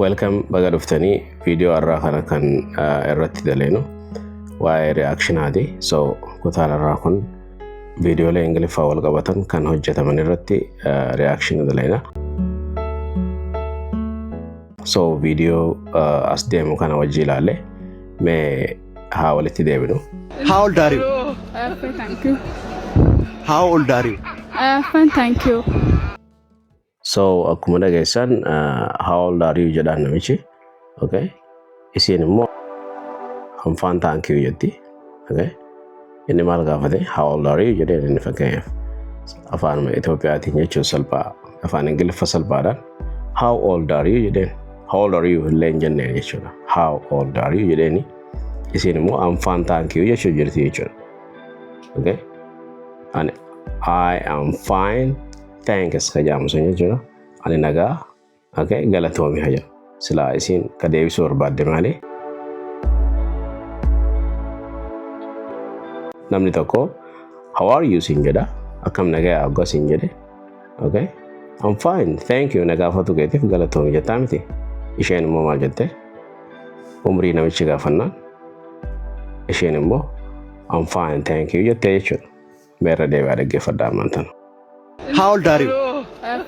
Welcome baga dhuftanii video irraa kana kan irratti daleenu waa'ee reaction adi. So kutaan irraa kun videolee Ingiliffaa wal qabatan kan hojjetaman irratti reaction daleena. So video as deemu kana wajji ilaalle mee haa walitti deebinu. How old are you? Fine, thank you. How old are you? Fine, thank you. So akkuma dhageessan how old are you jedhaan namichi. Okay. Isiin immoo I'm fine, thank you jetti. Okay. Inni maal gaafate how old are you jedheen inni fakkeenyaaf afaan Itoophiyaatiin jechuun salphaa afaan Ingiliffa salphaadhaan how old are you jedheen how old are you illee hin jenneen jechuudha. How old are you jedheeni isiin immoo I'm fine, thank you jechuu jirti jechuudha. Okay. And I am fine, thanks ka jaamusan jechuudha. Ani nagaa okay galatoomi haja silaa isiin ka deebisuu barbaadde malee namni tokko how are you siin jedha akkam nagaa agga siin jedhe. Okay, I'm fine, thank you nagaafatu keetiif galatoomi jettaa miti. Isheen immoo maal jette umrii namichi gaafannaan isheen immoo I'm fine, thank you jettee jechuudha. Meerra deebi'aa dhaggeeffadhaa ammaan. How old are you?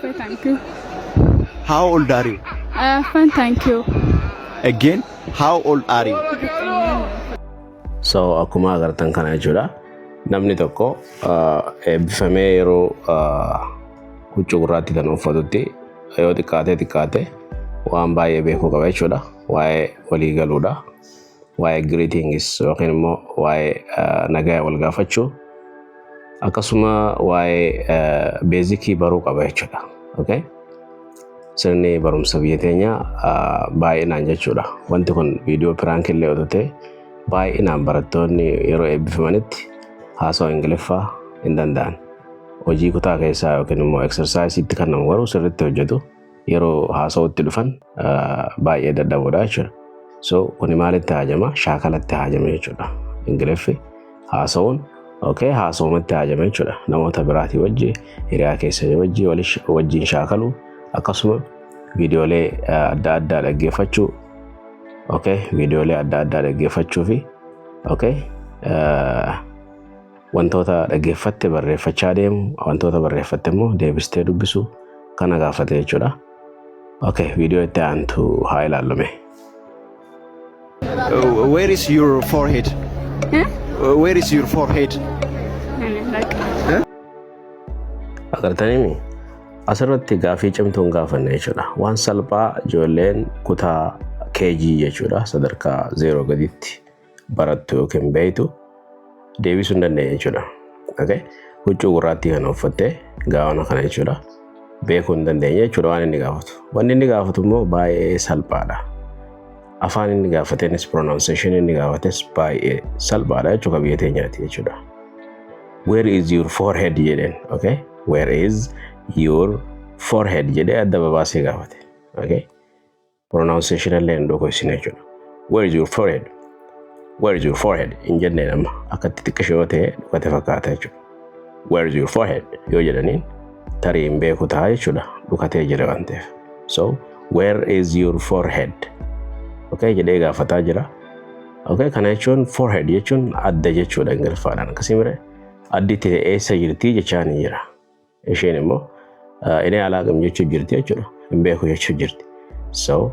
Fine, thank you. How old are you? Fine, thank you. Again, how old are you? So akkuma agartan kana jechuudha. Namni tokko eebbifamee yeroo huccuu gurraattii kan uffatutti yoo xiqqaate waan baay'ee beekuu qaba jechuudha. Waa'ee walii galuudha. Waa'ee greetings yookiin immoo waa'ee nagaa wal gaafachuu akkasuma waa'ee beezikii baruu qaba jechuudha. Okay. Sirni barumsa biyya teenya baay'inaan jechuudha. Wanti kun viidiyoo piraank illee yoo ta'e baay'inaan barattoonni yeroo eebbifamanitti haasawaa Ingiliffaa hin danda'an. Hojii kutaa keessaa yookiin immoo exercise kan nama garuu sirriitti hojjetu yeroo haasawutti dhufan baay'ee dadhaboodha jechuudha. So kuni maalitti haajama? Shaakalatti haajama jechuudha. Ingiliffi haasawuun okay haasawumatti haajama jechuudha. Namoota biraatii wajji hiriyaa keessa wajjiin shaakalu akkasuma viidiyoolee adda addaa dhaggeeffachuu okay viidiyoolee adda addaa dhaggeeffachuu fi okay wantoota dhaggeeffatte barreeffachaa deemu wantoota barreeffatte immoo deebistee dubbisu kana gaafate jechuudha. Okay, viidiyoo itti aantu haa ilaallume. Where is your forehead? Where is your forehead? Agartanii asirratti gaafii cimtuun gaafanne jechuudha. Waan salphaa ijoolleen kutaa KG jechuudha sadarkaa 0 gaditti barattu yookiin beeytu deebisuu hin dandeenye jechuudha. Okay, huccuu gurraattii kana uffattee gaawwana kana jechuudha beekuu hin dandeenye jechuudha waan inni gaafatu. Wanni inni gaafatu immoo baay'ee salphaadha. Afaan inni gaafatenis pronunciation inni gaafates baay'ee salphaadha jechuudha biyya teenyaati jechuudha. Where is your forehead jedheen. Okay, where is your forehead jedhee adda babaasee gaafate. Okay, pronunciation illee hin dhoksine jechuudha. Where is your forehead? Where is your forehead? In jenneen amma akkatti xiqqishee yoo ta'e dhukate fakkaata jechuudha. Where is your forehead? Yoo jedhaniin tarii hin beeku ta'a jechuudha dhukatee jira waan ta'eef. So where is your forehead? Okay jedhee gaafataa jira. Okay kana jechuun forehead jechuun adda jechuudha Ingiliffaadhaan akkasii mire addi ta'e eessa jirti jechaan jira. Isheen immoo inni alaaqam jechuu jirti jechuudha hin beeku jechuu jirti. So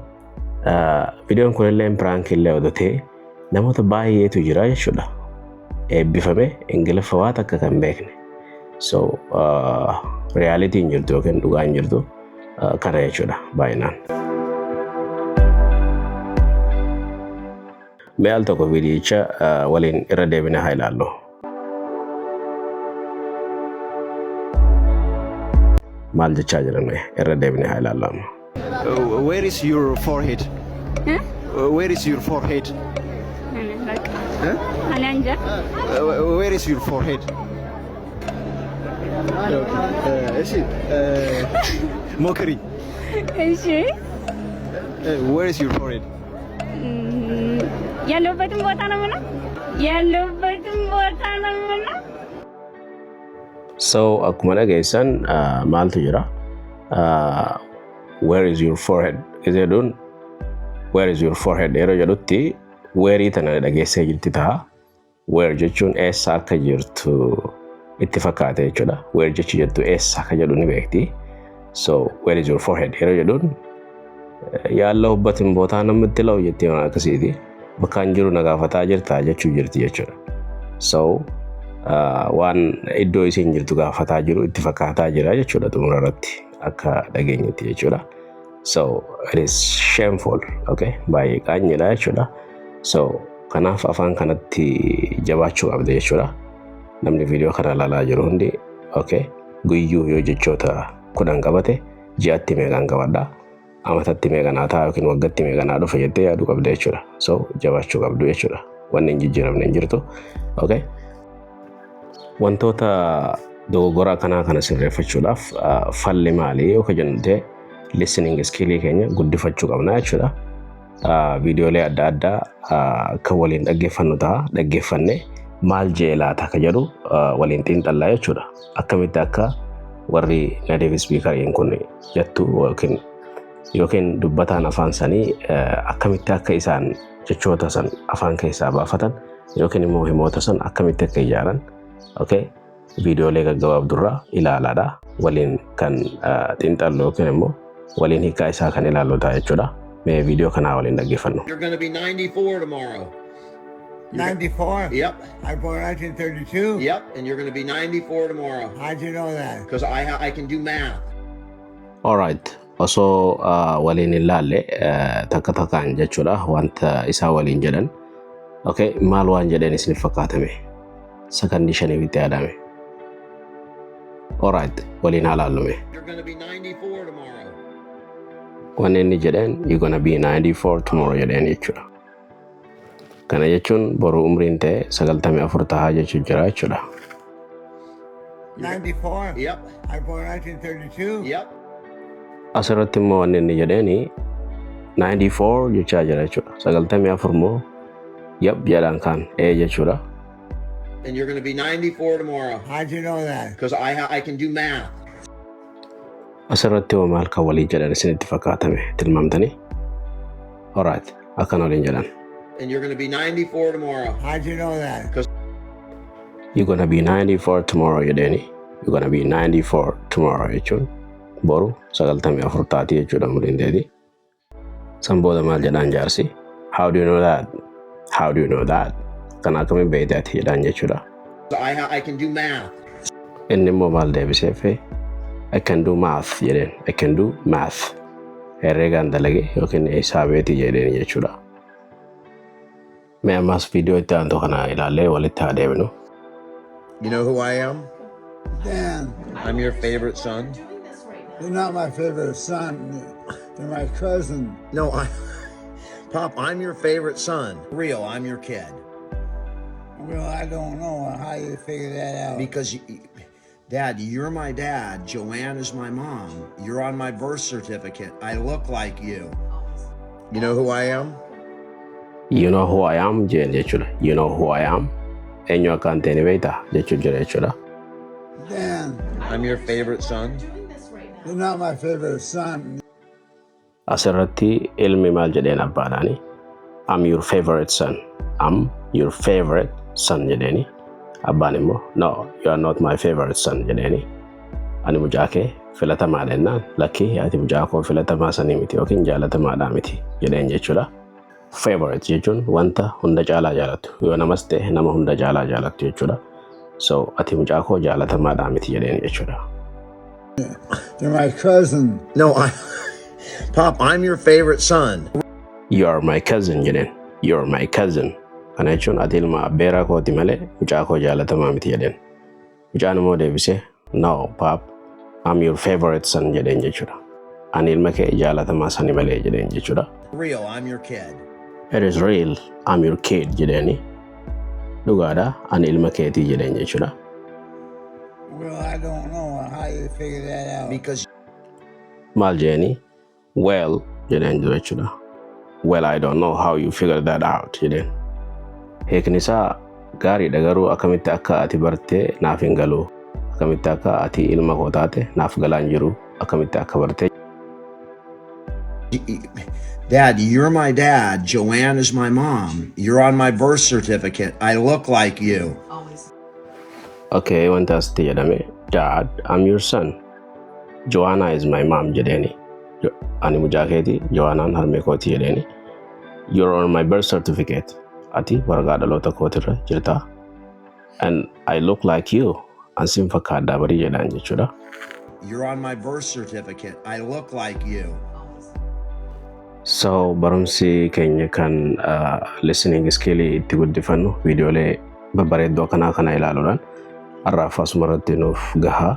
viidiyoon kun illee prank illee yoo ta'e namoota baay'eetu jira jechuudha. Eebbifame Ingiliffa waan akka kan beekne. So reality hin jirtu yookiin dhugaa hin jirtu kana jechuudha baay'inaan. Mee al tokko viidiyicha waliin irra deebinee haa ilaallu. Maal jechaa jiran irra deebinee haa ilaallu. Where is your forehead? Where is your forehead? Where is your forehead? Mockery. Where is your forehead? ያለበትን ቦታ ነው ማለት ያለበትን ቦታ ነው ማለት So akkuma dhageessan maaltu jira? Where is your forehead? Is it done? where is your forehead yeroo jedhutti weerii tana dhageessee jirti ta'a. Where jechuun eessa akka jirtu itti fakkaate jechuudha. Where jechi jettu eessa akka jedhu ni beekti. So where is your forehead yeroo jedhuun yaallahubbatin bootaa namatti lau jettee waan akkasiiti. Bakkaan jiru na gaafataa jirtaa jechuu jirti jechuudha. So waan iddoo isiin jirtu gaafataa jiru itti fakkaataa jira jechuudha xumura irratti akka dhageenyetti jechuudha. So it is shameful, okay? Baay'ee qaanyiidha jechuudha. So kanaaf afaan kanatti jabaachuu qabda jechuudha. Namni viidiyoo kana ilaalaa jiru hundi okay, guyyuu yoo jechoota 10 qabate ji'atti meeqaan qabadha, amatatti meeqanaa ta'a yookiin waggaatti meeqanaa dhufa jettee yaaduu qabda jechuudha. So jabaachuu qabdu jechuudha. Wanni hin jijjiiramne hin jirtu. Okay? Wantoota dogoggora kanaa kana sirreeffachuudhaaf falli maalii yoo jennute listening skill keenya guddifachuu qabna jechuudha. Viidiyoolee adda addaa akka waliin dhaggeeffannu ta'a. Dhaggeeffanne maal jee laata akka jedhu waliin xiinxallaa jechuudha. Akkamitti akka warri native speakeriin kun jettu yookiin dubbataan afaan sanii akkamitti akka isaan jechoota san afaan keessaa baafatan yookiin immoo himoota san akkamitti akka ijaaran okay, viidiyoolee gaggabaabdurraa ilaalaadha. Waliin kan xiinxallu yookiin immoo waliin hiikaa isaa kan ilaallu ta'a jechuudha. Mee viidiyoo kanaa waliin dhaggeeffannu. You're going to be 94 tomorrow. 94? Yep. I born 1932? Yep, and you're going to be 94 tomorrow. How'd you know that? Because I can do math. Alright. Osoo waliin ilaalle takka takkaan jechuudha wanta isaa waliin jedhan. Okay, maal waan jedhan isin fakkaatame. Sakandii 5 itti yaadame. Alright, waliin ilaallume. You're going to be 94 tomorrow. Wanni inni jedhan you're gonna be 94 tomorrow jedhan jechuudha. Kana jechuun boru umriin ta'e 94 tahaa jechuu jira jechuudha. 94? Yep. I born 1932? Yep. Asirratti immoo wanni inni jedhani 94 jechaa jira jechuudha. 94 immoo yep jedhan kan jechuudha. And you're going to be 94 tomorrow. How'd you know that? Because I can do math. Asirratti maal kan walii jedhan isinitti fakkaatame tilmaamtanii? Alright, akkan waliin jedhan. And you're going to be 94 tomorrow. How'd you know that? Because you're gonna be 94 tomorrow jedhani. You're gonna be 94 tomorrow jechuun boru 94 taati jechuudha umriin teeti. San booda maal jedhan jaarsi? How do you know that? How do you know that? Kana akkamiin beektaati jedhan jechuudha. I can do math. Inni immoo maal deebiseefe? I can do math jedheen. I can do math. Herreegaan dalage yookiin hisaabeeti jedheen jechuudha. Mee ammas viidiyoo itti aantu kana ilaallee walitti haa deebinu. You know who I am? Dan, I'm your favorite son. you're not my favorite son. You're my cousin. No, Pop, I'm your favorite son. Real, I'm your kid. Well, I don't know how you figure that out. Because, Dad, you're my dad. Joanne is my mom. You're on my birth certificate. I look like you. You know who I am? You know who I am jechuudha. You know who I am. Eenyu akkaan ta'e ni beekta jechuun jira jechuudha. Dan, I'm your favorite son. you're not my favorite son. Asirratti ilmi maal jedheen abbaadhaani? I'm your favorite son. I'm your favorite son jedheeni. Abbaan immoo no, you are not my favorite son jedheeni. Ani mucaa kee filatamaa jennaan lakki ati mucaa koo filatamaa sanii miti yookiin jaalatamaadhaa miti jedheen jechuudha. Favorite jechuun wanta hunda caalaa jaalattu yoo namas ta'e nama hunda caalaa jaalattu jechuudha. So ati mucaa koo jaalatamaadhaa miti jedheen jechuudha. You're my cousin. No, Pop, I'm your favorite son. You are my cousin jedheen. You are my cousin. Kana jechuun ati ilma abbeeraa kooti malee mucaa koo jaalatamaa miti jedheen. Mucaan immoo deebisee no, Pop, I'm your favorite son jedheen jechuudha. Ani ilma kee jaalatamaa sani malee jedheen jechuudha. Real, I'm your kid. It is real, I'm your kid jedheeni. Dhugaadha, ani ilma keetii jedheen jechuudha. Well, I don't know how you figure that out. Because Maal jeeni? Well jedheen jiru jechuudha. Well, I don't know how you figure that out jedheen. Hiikni isaa gaariidha garuu akkamitti akka ati bartee naaf hin galu. Akkamitti akka ati ilma koo taate naaf galaan jiru. Akkamitti akka bartee. Dad, you're my dad. Joanne is my mom. You're on my birth certificate. I look like you. Okay, wanta asiti jedhame. Dad, I'm your son. Joanna is my mom jedheni. Ani mucaa keeti, Joannaan harmee kooti jedheni. You're on my birth certificate. Ati waraqaa dhaloota kootirra jirta. And I look like you. Ansin fakkaaddaa barii jedhaan jechuudha. You're on my birth certificate. I look like you. So barumsi keenya kan listening skill itti guddifannu viidiyoolee babbareeddoo kana ilaaluudhaan har'aaf asuma irratti nuuf gahaa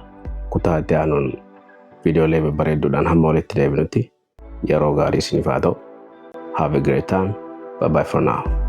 kutaa itti aanuun viidiyoolee babbareedduudhaan hamma walitti deebinutti yeroo gaarii isiniif haa ta'u. Have a great time. Bye bye for now.